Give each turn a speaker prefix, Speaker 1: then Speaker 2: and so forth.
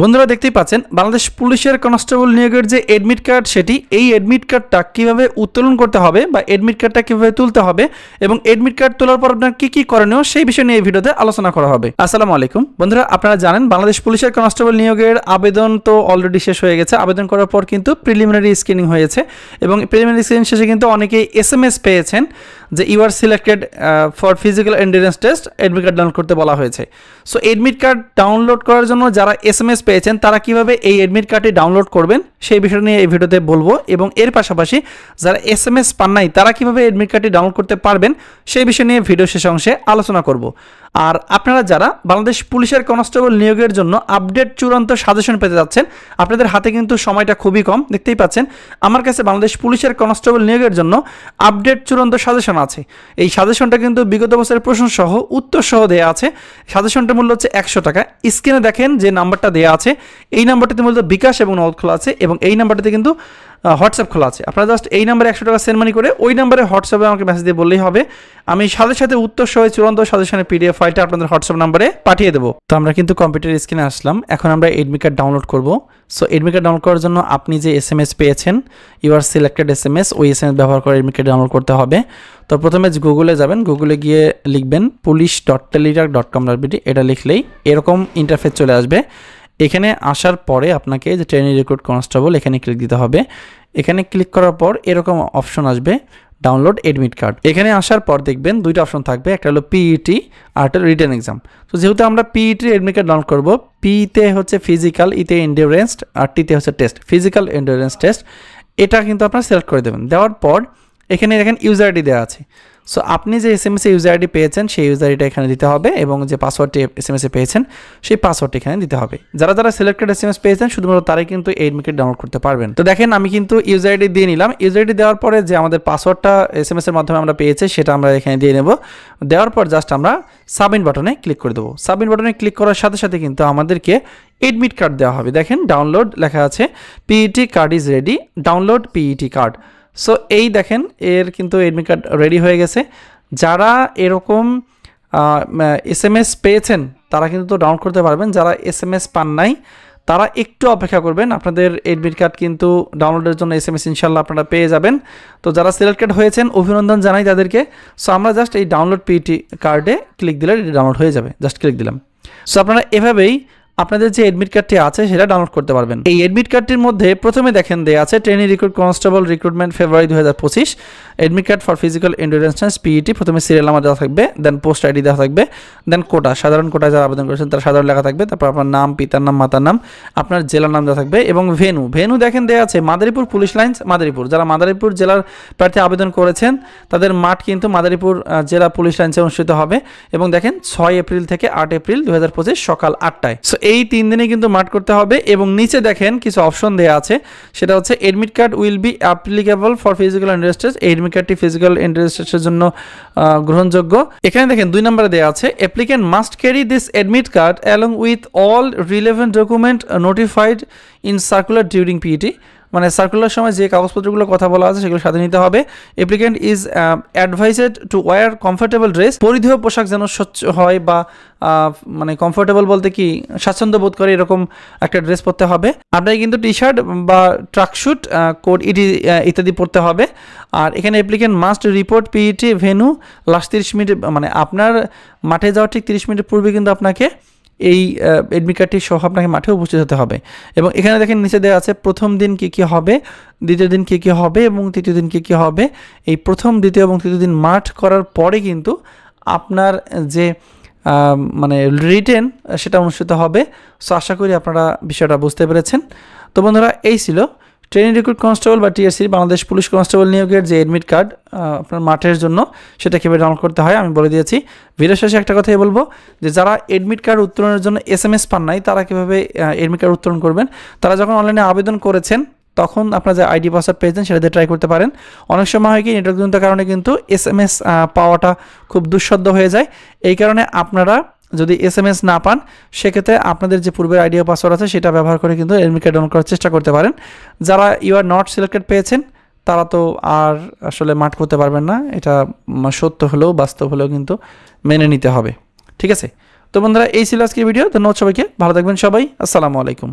Speaker 1: বন্ধুরা দেখতেই পাচ্ছেন বাংলাদেশ পুলিশের কনস্টেবল নিয়োগের যে এডমিট কার্ড সেটি এই এডমিট কার্ডটা কিভাবে উত্তোলন করতে হবে বা এডমিট কার্ডটা কিভাবে তুলতে হবে এবং এডমিট কার্ড তোলার পর আপনার কি করণীয় সেই বিষয় নিয়ে এই ভিডিওতে আলোচনা করা হবে। আসসালামু আলাইকুম বন্ধুরা, আপনারা জানেন বাংলাদেশ পুলিশের কনস্টেবল নিয়োগের আবেদন তো অলরেডি শেষ হয়ে গেছে। আবেদন করার পর কিন্তু প্রিলিমিনারি স্ক্রিনিং হয়েছে এবং প্রিলিমিনারি স্ক্রিনিং শেষে কিন্তু অনেকেই SMS পেয়েছেন যে you are selected for physical endurance test, admit card download করতে বলা হয়েছে। সো এডমিট কার্ড ডাউনলোড করার জন্য যারা SMS পেয়েছেন তারা কিভাবে এই এডমিট কার্ডটি ডাউনলোড করবেন সেই বিষয় নিয়ে এই ভিডিওতে বলবো এবং এর পাশাপাশি যারা SMS পান নাই তারা কিভাবে এডমিট কার্ডটি ডাউনলোড করতে পারবেন সেই বিষয় নিয়ে ভিডিও শেষ অংশে আলোচনা করব। আর আপনারা যারা বাংলাদেশ পুলিশের কনস্টেবল নিয়োগের জন্য আপডেট চূড়ান্ত সাজেশন পেতে যাচ্ছেন, আপনাদের হাতে কিন্তু সময়টা খুবই কম। দেখতেই পাচ্ছেন আমার কাছে বাংলাদেশ পুলিশের কনস্টেবল নিয়োগের জন্য আপডেট চূড়ান্ত সাজেশন আছে। এই সাজেশনটা কিন্তু বিগত বছরের প্রশ্ন সহ উত্তর সহ দেওয়া আছে। সাজেশনটার মূল্য হচ্ছে 100 টাকা। স্ক্রিনে দেখেন যে নাম্বারটা দেওয়া আছে, এই নাম্বারটিতে মূলত বিকাশ এবং নগদ খোলা আছে এবং এই নাম্বারটিতে কিন্তু হোয়াটসঅ্যাপ খোলা আছে। আপনারা জাস্ট এই নাম্বারে 100 টাকা সেন্ড মানি করে ওই নাম্বারে হোয়াটসঅ্যাপে আমাকে মেসেজ দিয়ে বললেই হবে। আমি সাথে সাথে উত্তর সহ চূড়ান্ত সাজেশনের PDF ফাইলটা আপনাদের হোয়াটসঅ্যাপ নাম্বারে পাঠিয়ে দেবো। তো আমরা কিন্তু কম্পিউটার স্ক্রিনে আসলাম, এখন আমরা এডমিট কার্ড ডাউনলোড করব। সো এডমিট কার্ড ডাউনলোড করার জন্য আপনি যে SMS পেয়েছেন ইউ আর সিলেক্টেড SMS, ওই SMS ব্যবহার করে এডমিট কার্ড ডাউনলোড করতে হবে। তো প্রথমে গুগলে যাবেন, গুগলে গিয়ে লিখবেন police.teletrack.com.bd, এটা লিখলেই এরকম ইন্টারফেস চলে আসবে। এখানে আসার পরে আপনাকে যে ট্রেনিং রিক্রুট কনস্টেবল এখানে ক্লিক দিতে হবে। এখানে ক্লিক করার পর এরকম অপশন আসবে ডাউনলোড এডমিট কার্ড। এখানে আসার পর দেখবেন দুইটা অপশন থাকবে, একটা হলো PET আর একটা রিটেন এক্সাম। তো যেহেতু আমরা PET এডমিট কার্ড ডাউনলোড করবো, P-তে হচ্ছে ফিজিক্যাল, E-তে এন্ডুরেন্স আর T-তে হচ্ছে টেস্ট, ফিজিক্যাল এন্ডুরেন্স টেস্ট। এটা কিন্তু আপনারা সিলেক্ট করে দেবেন। দেওয়ার পর এখানে দেখেন ইউজার আইডি দেওয়া আছে। সো আপনি যে SMS এ ইউজার আইডি পেয়েছেন সেই ইউজার আইডিটা এখানে দিতে হবে এবং যে পাসওয়ার্ডটি SMS এ পেয়েছেন সেই পাসওয়ার্ডটি এখানে দিতে হবে। যারা যারা সিলেক্টেড SMS পেয়েছেন শুধুমাত্র তারাই কিন্তু এই এডমিট কার্ড ডাউনলোড করতে পারবেন। তো দেখেন আমি কিন্তু ইউজার আইডি দিয়ে নিলাম। ইউজার আইডি দেওয়ার পরে যে আমাদের পাসওয়ার্ডটা SMS এর মাধ্যমে আমরা পেয়েছি সেটা আমরা এখানে দিয়ে নেব। দেওয়ার পর জাস্ট আমরা সাবমিট বাটনে ক্লিক করে দেবো। সাবমিট বাটনে ক্লিক করার সাথে সাথে কিন্তু আমাদেরকে এডমিট কার্ড দেওয়া হবে। দেখেন ডাউনলোড লেখা আছে, PET card is ready, download PET card. So এই দেখেন এর কিন্তু এডমিট কার্ড রেডি হয়ে গেছে। যারা এরকম SMS পেয়েছেন তারা কিন্তু ডাউনলোড করতে পারবেন। যারা SMS পান নাই তারা একটু অপেক্ষা করবেন, আপনাদের এডমিট কার্ড কিন্তু ডাউনলোডের জন্য SMS ইনশাল্লাহ আপনারা পেয়ে যাবেন। তো যারা সিলেক্টেড হয়েছেন অভিনন্দন জানাই তাদেরকে। সো আমরা জাস্ট এই ডাউনলোড PET কার্ডে ক্লিক দিলে ডাউনলোড হয়ে যাবে, জাস্ট ক্লিক দিলাম। সো আপনারা এভাবেই আপনাদের যে এডমিট কার্ডটি আছে সেটা ডাউনলোড করতে পারবেন। এই এডমিট কার্ডটির মধ্যে প্রথমে দেখেন দেয়া আছে training recruit constable recruitment February 2025, admit card for physical endurance test PET। প্রথমে সিরিয়াল নাম্বার দেওয়া থাকবে, দেন পোস্ট আইডি দেওয়া থাকবে, দেন কোটা, সাধারণ কোটায় যারা আবেদন করেছেন তার সাধারণ লেখা থাকবে, তারপর আপনার নাম, পিতার নাম, মাতার নাম, আপনার জেলার নাম দেওয়া থাকবে এবং ভেনু দেখেন দেওয়া আছে মাদারীপুর পুলিশ লাইন্স মাদারীপুর। যারা মাদারীপুর জেলার প্রার্থী আবেদন করেছেন তাদের মাঠ কিন্তু মাদারীপুর জেলা পুলিশ লাইন্সে অনুষ্ঠিত হবে এবং দেখেন 6 এপ্রিল থেকে 8 এপ্রিল 2025 সকাল 8টায়। সো এই 3 দিনে কিন্তু মার্ক করতে হবে এবং নিচে দেখেন কিছু অপশন দেওয়া আছে, সেটা হচ্ছে admit card will be applicable for physical endurance test. এই এডমিট কার্ডটি ফিজিক্যাল এন্ডুরেন্স টেস্টের জন্য গ্রহণযোগ্য। এখানে দেখেন 2 নম্বরে দেওয়া আছে applicant must carry this admit card along with all relevant document notified in circular during PET। মানে সার্কুলার সময় যে কাগজপত্রগুলো কথা বলা আছে সেগুলো সাথে নিতে হবে। Applicant is advised to wear comfortable dress, পরিধেয় পোশাক যেন স্বচ্ছ হয় বা মানে কমফোর্টেবল বলতে কি স্বাচ্ছন্দ্য বোধ করে এরকম একটা ড্রেস পরতে হবে। আপনাকে কিন্তু টি-শার্ট বা ট্রাকশুট, কোট ইত্যাদি পরতে হবে। আর এখানে applicant must report PET venue last 30 minute, মানে আপনার মাঠে যাওয়ার ঠিক 30 মিনিট পূর্বে কিন্তু আপনাকে এই এডমিট কার্ডটি সহ আপনাকে মাঠে উপস্থিত হতে হবে। এবং এখানে দেখেন নিচে দেওয়া আছে প্রথম দিন কী হবে, দ্বিতীয় দিন কী হবে এবং তৃতীয় দিন কী হবে। এই প্রথম, দ্বিতীয় এবং তৃতীয় দিন মাঠ করার পরে কিন্তু আপনার যে মানে রিটেন সেটা অনুষ্ঠিত হবে। সো আশা করি আপনারা বিষয়টা বুঝতে পেরেছেন। তো বন্ধুরা এই ছিল ট্রেনিং রিক্রুট কনস্টেবল বা TRC বাংলাদেশ পুলিশ কনস্টেবল নিয়োগের যে এডমিট কার্ড আপনার মাঠের জন্য সেটা কীভাবে ডাউনলোড করতে হয় আমি বলে দিয়েছি। ভিডিও শেষে একটা কথাই বলবো যে যারা এডমিট কার্ড উত্তোলনের জন্য SMS পান নাই তারা কীভাবে এডমিট কার্ড উত্তোলন করবেন। তারা যখন অনলাইনে আবেদন করেছেন তখন আপনারা যে ID পাসওয়ার্ড পেয়েছেন সেটা দিয়ে ট্রাই করতে পারেন। অনেক সময় হয় কি নেটওয়ার্কজনিত কারণে কিন্তু SMS পাওয়াটা খুব দুঃসাধ্য হয়ে যায়। এই কারণে আপনারা যদি SMS না পান সেক্ষেত্রে আপনাদের যে পূর্বের ID পাসওয়ার্ড আছে সেটা ব্যবহার করে কিন্তু এডমিট কার্ড ডাউনলোড করার চেষ্টা করতে পারেন। যারা ইউ আর নট সিলেক্টেড পেয়েছেন তারা তো আর আসলে মাঠ করতে পারবেন না, এটা সত্য হলেও বাস্তব হলেও কিন্তু মেনে নিতে হবে। ঠিক আছে, তো বন্ধুরা এই ছিল আজকের ভিডিও। ধন্যবাদ সবাইকে, ভালো থাকবেন সবাই, আসসালামু আলাইকুম।